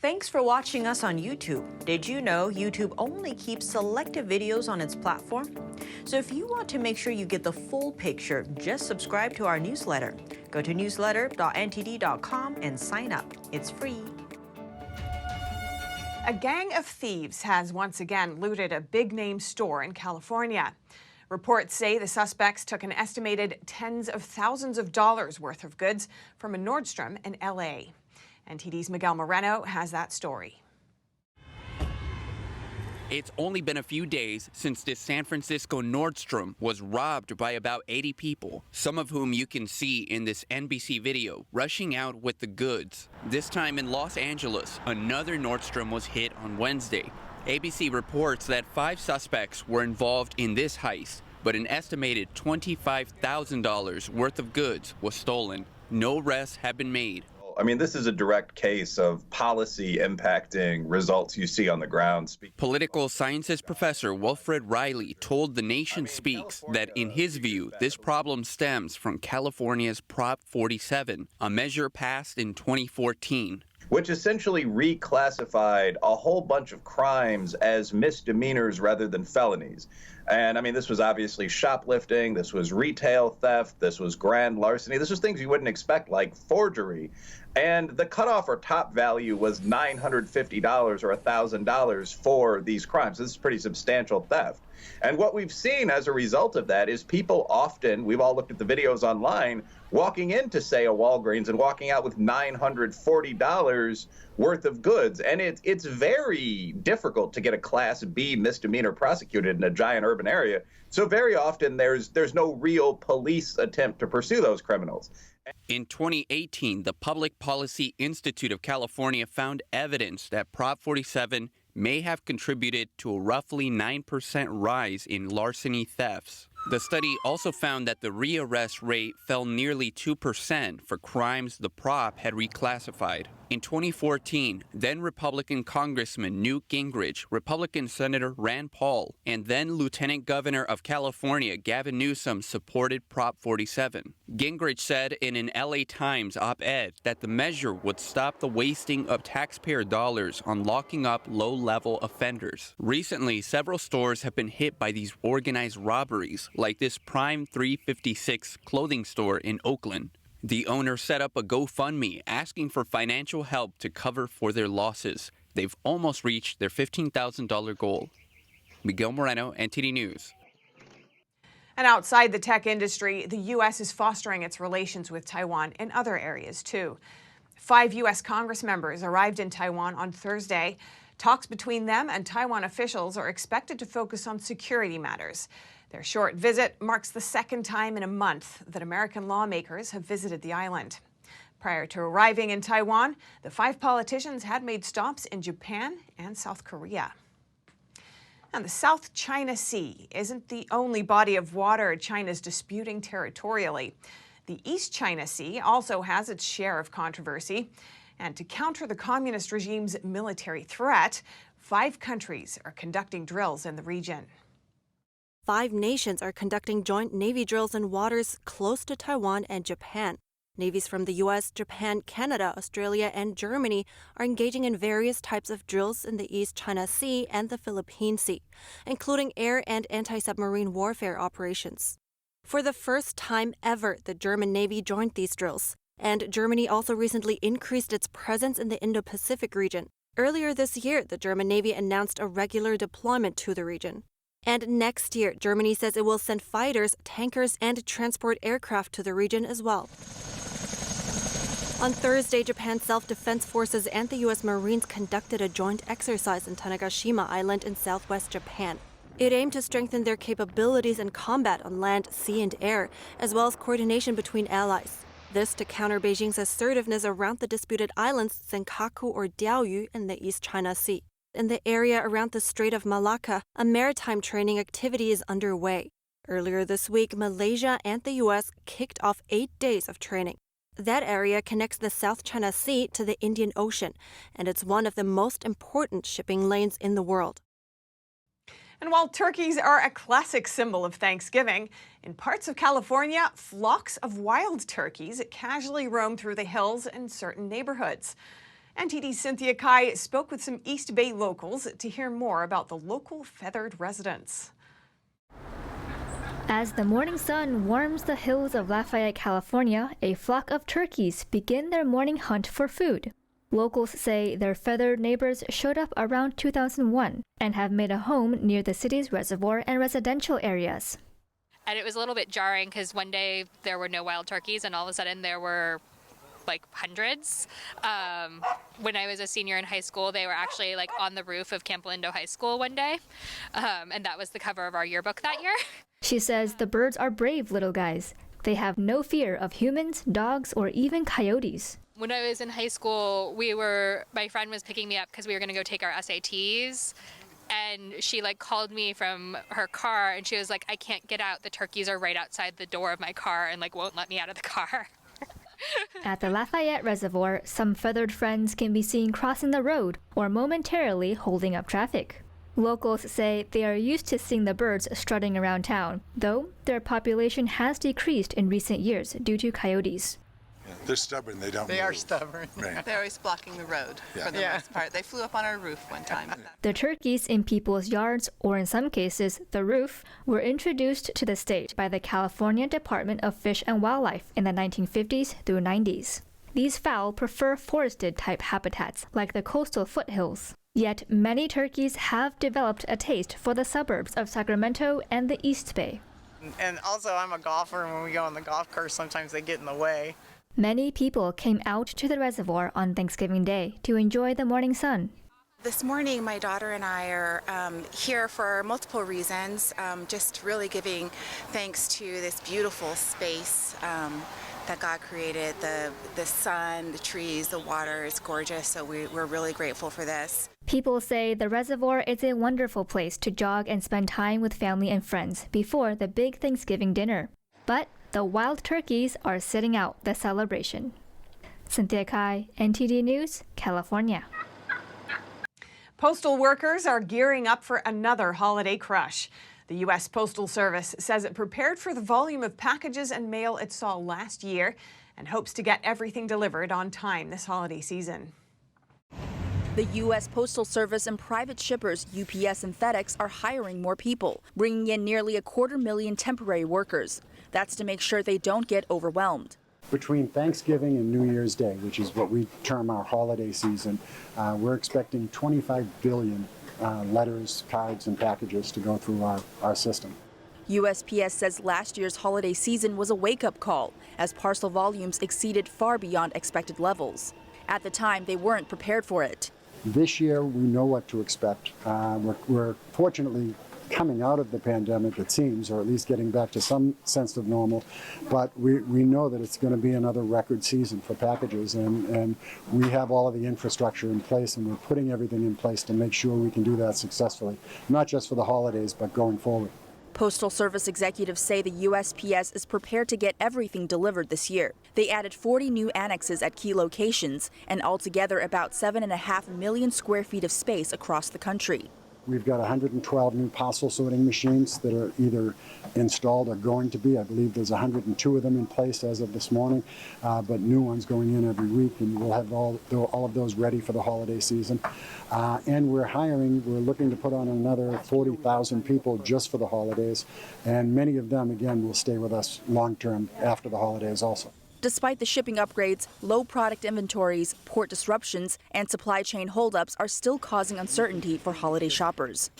Thanks for watching us on YouTube. Did you know YouTube only keeps selective videos on its platform? So if you want to make sure you get the full picture, just subscribe to our newsletter. Go to newsletter.ntd.com and sign up. It's free. A gang of thieves has once again looted a big-name store in California. Reports say the suspects took an estimated tens of thousands of dollars worth of goods from a Nordstrom in LA. NTD's Miguel Moreno has that story. It's only been a few days since this San Francisco Nordstrom was robbed by about 80 people, some of whom you can see in this NBC video rushing out with the goods. This time in Los Angeles, another Nordstrom was hit on Wednesday. ABC reports that 5 suspects were involved in this heist, but an estimated $25,000 worth of goods was stolen. No arrests have been made. I mean, this is a direct case of policy impacting results you see on the ground. Political sciences professor Wilfred Riley told The Nation Speaks that in his view, this problem stems from California's Prop 47, a measure passed in 2014. Which essentially reclassified a whole bunch of crimes as misdemeanors rather than felonies. And I mean, this was obviously shoplifting, this was retail theft, this was grand larceny, this was things you wouldn't expect, like forgery. And the cutoff or top value was $950 or $1,000 for these crimes. This is pretty substantial theft. And what we've seen as a result of that is people often, we've all looked at the videos online, walking into, say, a Walgreens and walking out with $940 worth of goods. And it's very difficult to get a Class B misdemeanor prosecuted in a giant urban area. So very often there's no real police attempt to pursue those criminals. In 2018, the Public Policy Institute of California found evidence that Prop 47 may have contributed to a roughly 9% rise in larceny thefts. The study also found that the rearrest rate fell nearly 2% for crimes the prop had reclassified. In 2014, then Republican Congressman Newt Gingrich, Republican Senator Rand Paul, and then Lieutenant Governor of California Gavin Newsom supported Prop 47. Gingrich said in an LA Times op-ed that the measure would stop the wasting of taxpayer dollars on locking up low-level offenders. Recently, several stores have been hit by these organized robberies, like this Prime 356 clothing store in Oakland. The owner set up a GoFundMe asking for financial help to cover for their losses. They've almost reached their $15,000 goal. Miguel Moreno, NTD News. And outside the tech industry, the U.S. is fostering its relations with Taiwan in other areas, too. 5 U.S. Congress members arrived in Taiwan on Thursday. Talks between them and Taiwan officials are expected to focus on security matters. Their short visit marks the second time in a month that American lawmakers have visited the island. Prior to arriving in Taiwan, the 5 politicians had made stops in Japan and South Korea. And the South China Sea isn't the only body of water China's disputing territorially. The East China Sea also has its share of controversy. And to counter the communist regime's military threat, 5 countries are conducting drills in the region. 5 nations are conducting joint Navy drills in waters close to Taiwan and Japan. Navies from the U.S., Japan, Canada, Australia, and Germany are engaging in various types of drills in the East China Sea and the Philippine Sea, including air and anti-submarine warfare operations. For the first time ever, the German Navy joined these drills, and Germany also recently increased its presence in the Indo-Pacific region. Earlier this year, the German Navy announced a regular deployment to the region. And next year, Germany says it will send fighters, tankers, and transport aircraft to the region as well. On Thursday, Japan's self-defense forces and the U.S. Marines conducted a joint exercise in Tanegashima Island in southwest Japan. It aimed to strengthen their capabilities in combat on land, sea, and air, as well as coordination between allies. This to counter Beijing's assertiveness around the disputed islands Senkaku or Diaoyu in the East China Sea. In the area around the Strait of Malacca, a maritime training activity is underway. Earlier this week, Malaysia and the U.S. kicked off 8 days of training. That area connects the South China Sea to the Indian Ocean, and it's one of the most important shipping lanes in the world. And while turkeys are a classic symbol of Thanksgiving, in parts of California, flocks of wild turkeys casually roam through the hills in certain neighborhoods. NTD's Cynthia Kai spoke with some East Bay locals to hear more about the local feathered residents. As the morning sun warms the hills of Lafayette, California, a flock of turkeys begin their morning hunt for food. Locals say their feathered neighbors showed up around 2001 and have made a home near the city's reservoir and residential areas. And it was a little bit jarring because one day there were no wild turkeys and all of a sudden there were like hundreds. When I was a senior in high school, they were actually like on the roof of Camp Lindo High School one day. And that was the cover of our yearbook that year. She says the birds are brave little guys. They have no fear of humans, dogs, or even coyotes. When I was in high school, my friend was picking me up because we were going to go take our SATs. And she called me from her car and she was like, I can't get out. The turkeys are right outside the door of my car and won't let me out of the car. At the Lafayette Reservoir, some feathered friends can be seen crossing the road or momentarily holding up traffic. Locals say they are used to seeing the birds strutting around town, though their population has decreased in recent years due to coyotes. Yeah, they're stubborn, they don't move. They are stubborn. Right. They're always blocking the road for the most part. They flew up on our roof one time. The turkeys in people's yards, or in some cases, the roof, were introduced to the state by the California Department of Fish and Wildlife in the 1950s through 90s. These fowl prefer forested-type habitats, like the coastal foothills. Yet many turkeys have developed a taste for the suburbs of Sacramento and the East Bay. And also, I'm a golfer, and when we go on the golf course, sometimes they get in the way. Many people came out to the reservoir on Thanksgiving Day to enjoy the morning sun. This morning, my daughter and I are here for multiple reasons, just really giving thanks to this beautiful space that God created. The sun, the trees, the water is gorgeous, so we're really grateful for this. People say the reservoir is a wonderful place to jog and spend time with family and friends before the big Thanksgiving dinner. But the wild turkeys are sitting out the celebration. Cynthia Kai, NTD News, California. Postal workers are gearing up for another holiday crush. The US Postal Service says it prepared for the volume of packages and mail it saw last year and hopes to get everything delivered on time this holiday season. The U.S. Postal Service and private shippers UPS and FedEx are hiring more people, bringing in nearly 250,000 temporary workers. That's to make sure they don't get overwhelmed. Between Thanksgiving and New Year's Day, which is what we term our holiday season, we're expecting 25 billion letters, cards, and packages to go through our system. USPS says last year's holiday season was a wake-up call, as parcel volumes exceeded far beyond expected levels. At the time, they weren't prepared for it. This year, we know what to expect. We're fortunately coming out of the pandemic, it seems, or at least getting back to some sense of normal. But we know that it's going to be another record season for packages, and we have all of the infrastructure in place, and we're putting everything in place to make sure we can do that successfully, not just for the holidays, but going forward. Postal Service executives say the USPS is prepared to get everything delivered this year. They added 40 new annexes at key locations and altogether about 7.5 million square feet of space across the country. We've got 112 new parcel sorting machines that are either installed or going to be. I believe there's 102 of them in place as of this morning, but new ones going in every week, and we'll have all of those ready for the holiday season. And we're looking to put on another 40,000 people just for the holidays, and many of them, again, will stay with us long term after the holidays also. Despite the shipping upgrades, low product inventories, port disruptions, and supply chain holdups are still causing uncertainty for holiday shoppers.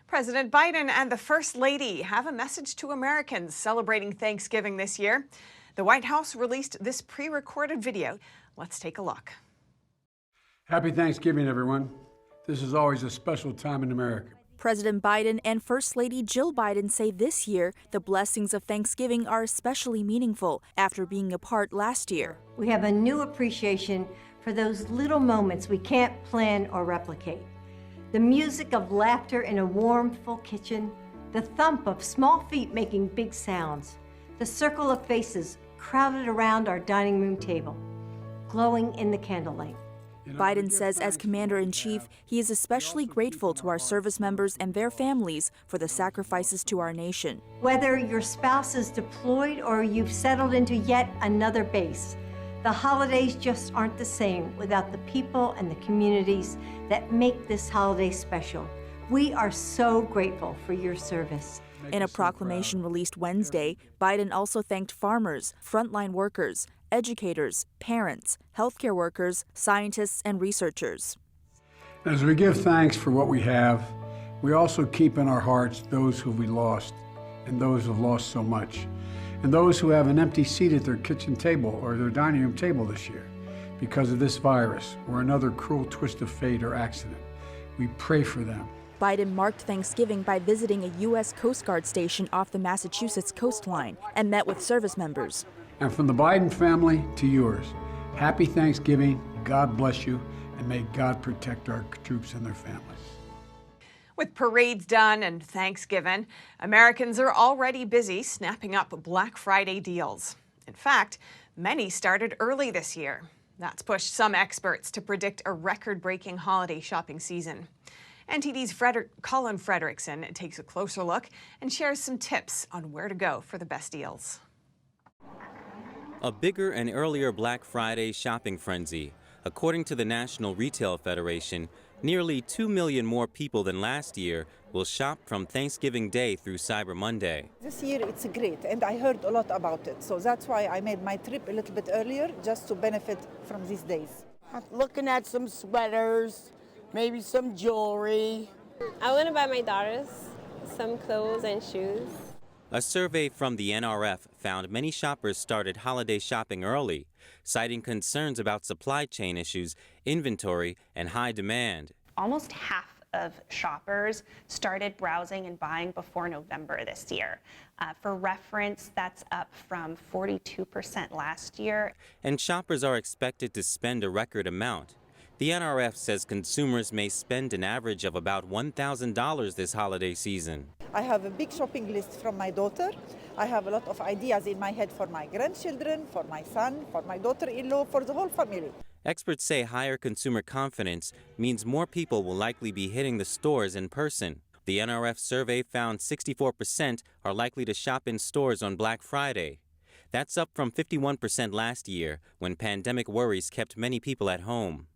President Biden and the First Lady have a message to Americans celebrating Thanksgiving this year. The White House released this pre-recorded video. Let's take a look. Happy Thanksgiving, everyone. This is always a special time in America. President Biden and First Lady Jill Biden say this year the blessings of Thanksgiving are especially meaningful after being apart last year. We have a new appreciation for those little moments we can't plan or replicate. The music of laughter in a warm, full kitchen, the thump of small feet making big sounds, the circle of faces crowded around our dining room table, glowing in the candlelight. Biden says as Commander-in-Chief, he is especially grateful to our service members and their families for the sacrifices to our nation. Whether your spouse is deployed or you've settled into yet another base, The holidays just aren't the same without the people and the communities that make this holiday special. We are so grateful for your service. In a proclamation released Wednesday, Biden also thanked farmers, frontline workers, educators, parents, healthcare workers, scientists, and researchers. As we give thanks for what we have, we also keep in our hearts those who we lost and those who have lost so much, and those who have an empty seat at their kitchen table or their dining room table this year because of this virus or another cruel twist of fate or accident. We pray for them. Biden marked Thanksgiving by visiting a U.S. Coast Guard station off the Massachusetts coastline and met with service members. And from the Biden family to yours, happy Thanksgiving, God bless you, and may God protect our troops and their families. With parades done and Thanksgiving, Americans are already busy snapping up Black Friday deals. In fact, many started early this year. That's pushed some experts to predict a record-breaking holiday shopping season. NTD's Colin Frederickson takes a closer look and shares some tips on where to go for the best deals. A bigger and earlier Black Friday shopping frenzy. According to the National Retail Federation, nearly 2 million more people than last year will shop from Thanksgiving Day through Cyber Monday. This year it's great, and I heard a lot about it, so that's why I made my trip a little bit earlier, just to benefit from these days. I'm looking at some sweaters, maybe some jewelry. I want to buy my daughters some clothes and shoes. A survey from the NRF found many shoppers started holiday shopping early, citing concerns about supply chain issues, inventory, and high demand. Almost half of shoppers started browsing and buying before November this year. For reference, that's up from 42% last year. And shoppers are expected to spend a record amount. The NRF says consumers may spend an average of about $1,000 this holiday season. I have a big shopping list from my daughter. I have a lot of ideas in my head for my grandchildren, for my son, for my daughter-in-law, for the whole family. Experts say higher consumer confidence means more people will likely be hitting the stores in person. The NRF survey found 64% are likely to shop in stores on Black Friday. That's up from 51% last year, when pandemic worries kept many people at home.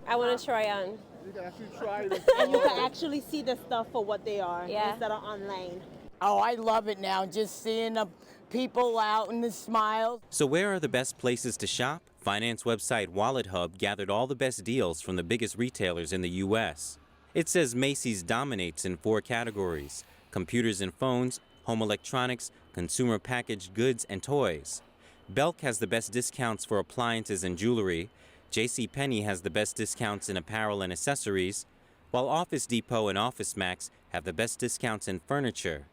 I want to try on. You can actually try this. And you can actually see the stuff for what they are instead of online. Oh, I love it now, just seeing the people out and the smiles. So where are the best places to shop? Finance website Wallet Hub gathered all the best deals from the biggest retailers in the U.S. It says Macy's dominates in 4 categories: computers and phones, home electronics, consumer packaged goods, and toys. Belk has the best discounts for appliances and jewelry. JCPenney has the best discounts in apparel and accessories, while Office Depot and OfficeMax have the best discounts in furniture.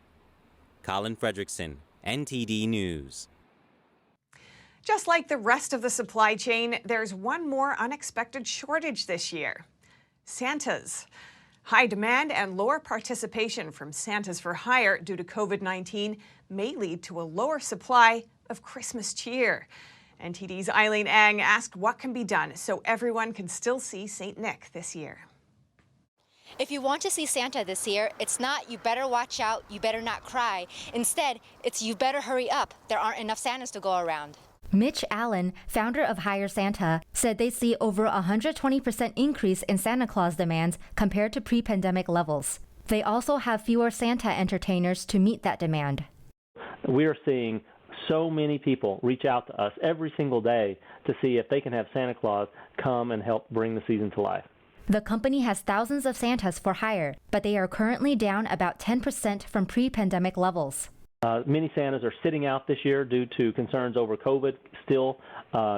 Colin Frederickson, NTD News. Just like the rest of the supply chain, there's one more unexpected shortage this year: Santas. High demand and lower participation from Santas for hire due to COVID-19 may lead to a lower supply of Christmas cheer. NTD's Eileen Ang asked what can be done so everyone can still see St. Nick this year. If you want to see Santa this year, it's not "you better watch out, you better not cry." Instead, it's "you better hurry up, there aren't enough Santas to go around." Mitch Allen, founder of Hire Santa, said they see over a 120% increase in Santa Claus demands compared to pre-pandemic levels. They also have fewer Santa entertainers to meet that demand. We are seeing so many people reach out to us every single day to see if they can have Santa Claus come and help bring the season to life. The company has thousands of Santas for hire, but they are currently down about 10% from pre-pandemic levels. Many Santas are sitting out this year due to concerns over COVID still,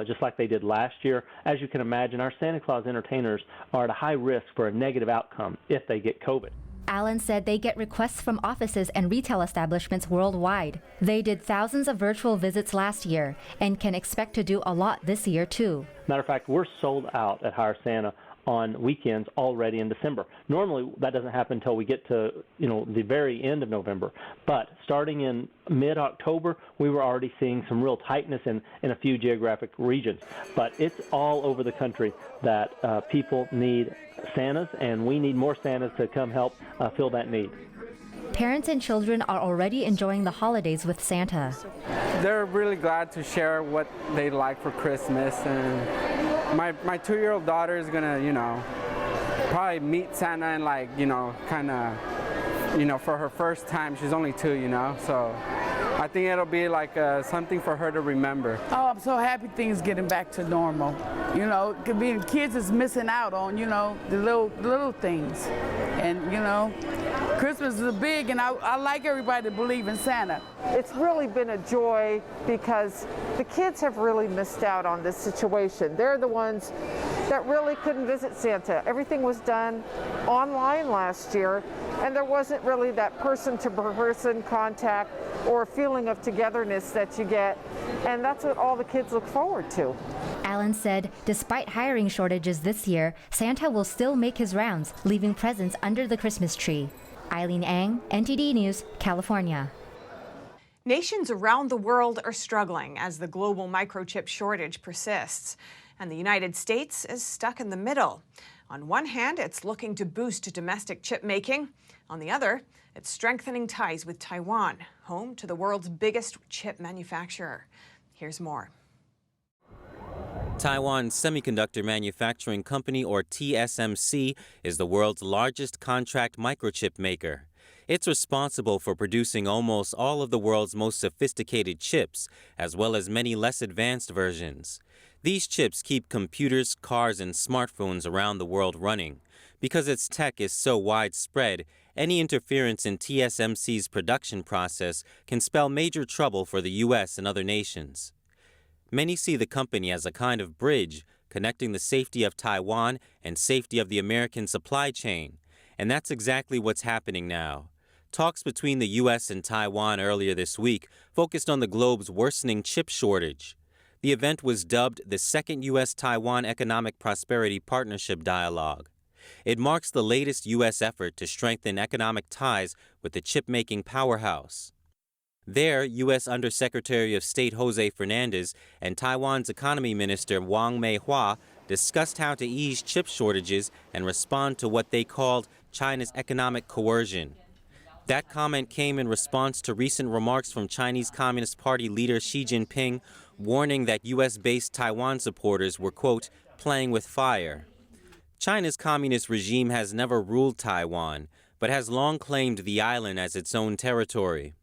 just like they did last year. As you can imagine, our Santa Claus entertainers are at a high risk for a negative outcome if they get COVID. Allen said they get requests from offices and retail establishments worldwide. They did thousands of virtual visits last year and can expect to do a lot this year too. Matter of fact, we're sold out at Hire Santa on weekends already in December. Normally that doesn't happen until we get to the very end of November. But starting in mid-October, we were already seeing some real tightness in a few geographic regions. But it's all over the country that people need Santas, and we need more Santas to come help fill that need. Parents and children are already enjoying the holidays with Santa. They're really glad to share what they like for Christmas, and my 2-year-old daughter is gonna, probably meet Santa and for her first time. She's only 2, so I think it'll be like something for her to remember. Oh, I'm so happy things getting back to normal. Being kids is missing out on, the little things. And, Christmas is big, and I like everybody to believe in Santa. It's really been a joy because the kids have really missed out on this situation. They're the ones that really couldn't visit Santa. Everything was done online last year, and there wasn't really that person-to-person contact or feeling of togetherness that you get, and that's what all the kids look forward to. Allen said despite hiring shortages this year, Santa will still make his rounds, leaving presents under the Christmas tree. Eileen Ang, NTD News, California. Nations around the world are struggling as the global microchip shortage persists, and the United States is stuck in the middle. On one hand, it's looking to boost domestic chip making. On the other, it's strengthening ties with Taiwan, home to the world's biggest chip manufacturer. Here's more. Taiwan Semiconductor Manufacturing Company, or TSMC, is the world's largest contract microchip maker. It's responsible for producing almost all of the world's most sophisticated chips, as well as many less advanced versions. These chips keep computers, cars, and smartphones around the world running. Because its tech is so widespread, any interference in TSMC's production process can spell major trouble for the U.S. and other nations. Many see the company as a kind of bridge connecting the safety of Taiwan and safety of the American supply chain. And that's exactly what's happening now. Talks between the U.S. and Taiwan earlier this week focused on the globe's worsening chip shortage. The event was dubbed the Second U.S.-Taiwan Economic Prosperity Partnership Dialogue. It marks the latest U.S. effort to strengthen economic ties with the chip-making powerhouse. There, U.S. Undersecretary of State Jose Fernandez and Taiwan's Economy Minister Wang Meihua discussed how to ease chip shortages and respond to what they called China's economic coercion. That comment came in response to recent remarks from Chinese Communist Party leader Xi Jinping, warning that U.S.-based Taiwan supporters were, quote, playing with fire. China's communist regime has never ruled Taiwan, but has long claimed the island as its own territory.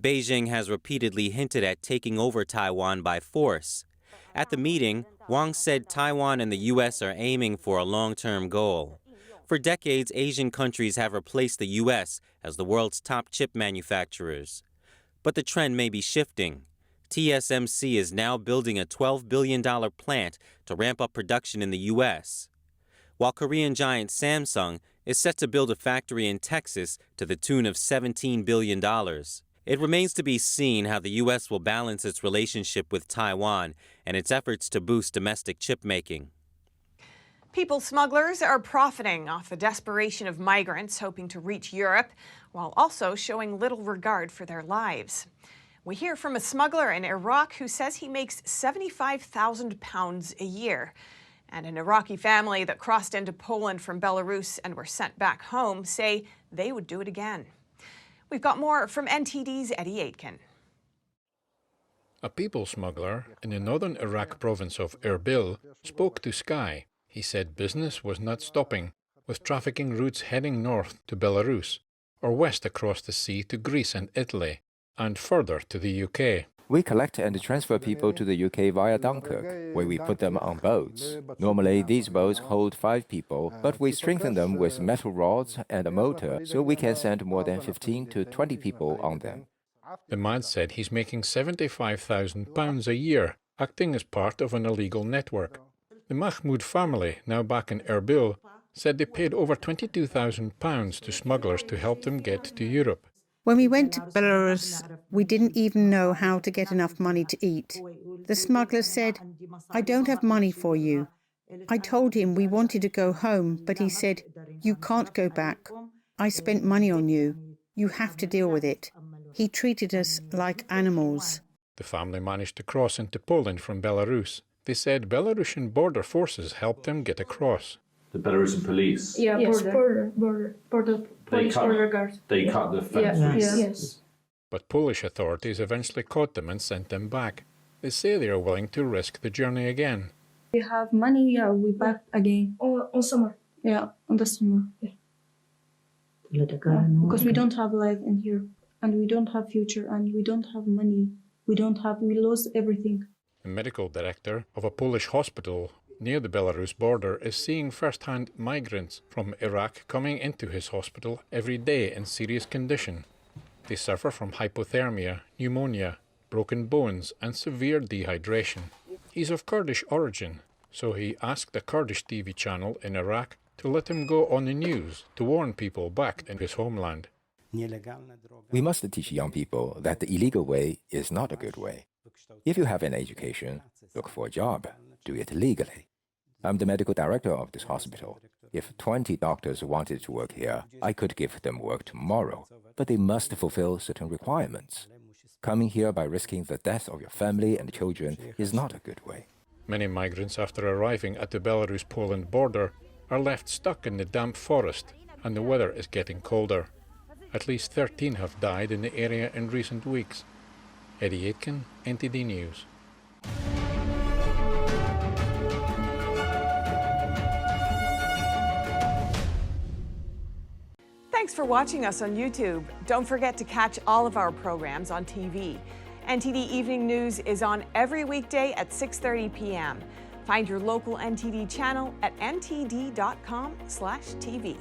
Beijing has repeatedly hinted at taking over Taiwan by force. At the meeting, Wang said Taiwan and the U.S. are aiming for a long-term goal. For decades, Asian countries have replaced the U.S. as the world's top chip manufacturers. But the trend may be shifting. TSMC is now building a $12 billion plant to ramp up production in the U.S., while Korean giant Samsung is set to build a factory in Texas to the tune of $17 billion. It remains to be seen how the U.S. will balance its relationship with Taiwan and its efforts to boost domestic chip making. People smugglers are profiting off the desperation of migrants hoping to reach Europe, while also showing little regard for their lives. We hear from a smuggler in Iraq who says he makes £75,000 a year. And an Iraqi family that crossed into Poland from Belarus and were sent back home say they would do it again. We've got more from NTD's Eddie Aitken. A people smuggler in the northern Iraq province of Erbil spoke to Sky. He said business was not stopping, with trafficking routes heading north to Belarus, or west across the sea to Greece and Italy, and further to the UK. We collect and transfer people to the UK via Dunkirk, where we put them on boats. Normally, these boats hold 5 people, but we strengthen them with metal rods and a motor so we can send more than 15 to 20 people on them. The man said he's making £75,000 a year, acting as part of an illegal network. The Mahmoud family, now back in Erbil, said they paid over £22,000 to smugglers to help them get to Europe. When we went to Belarus, we didn't even know how to get enough money to eat. The smuggler said, "I don't have money for you." I told him we wanted to go home, but he said, "You can't go back. I spent money on you. You have to deal with it." He treated us like animals. The family managed to cross into Poland from Belarus. They said Belarusian border forces helped them get across. The Belarusian police? Yeah, Yes, border police border guards. They cut the fence. Yes. But Polish authorities eventually caught them and sent them back. They say they are willing to risk the journey again. We have money, yeah, we back again. On summer. Yeah, on the summer. Yeah. Because we don't have life in here, and we don't have future, and we don't have money. We lost everything. The medical director of a Polish hospital near the Belarus border is seeing first-hand migrants from Iraq coming into his hospital every day in serious condition. They suffer from hypothermia, pneumonia, broken bones and severe dehydration. He's of Kurdish origin, so he asked a Kurdish TV channel in Iraq to let him go on the news to warn people back in his homeland. We must teach young people that the illegal way is not a good way. If you have an education, look for a job, do it legally. I'm the medical director of this hospital. If 20 doctors wanted to work here, I could give them work tomorrow, but they must fulfill certain requirements. Coming here by risking the death of your family and children is not a good way. Many migrants, after arriving at the Belarus-Poland border, are left stuck in the damp forest, and the weather is getting colder. At least 13 have died in the area in recent weeks. Eddie Aitken, NTD News. Thanks for watching us on YouTube. Don't forget to catch all of our programs on TV. NTD Evening News is on every weekday at 6:30 p.m. Find your local NTD channel at ntd.com/TV.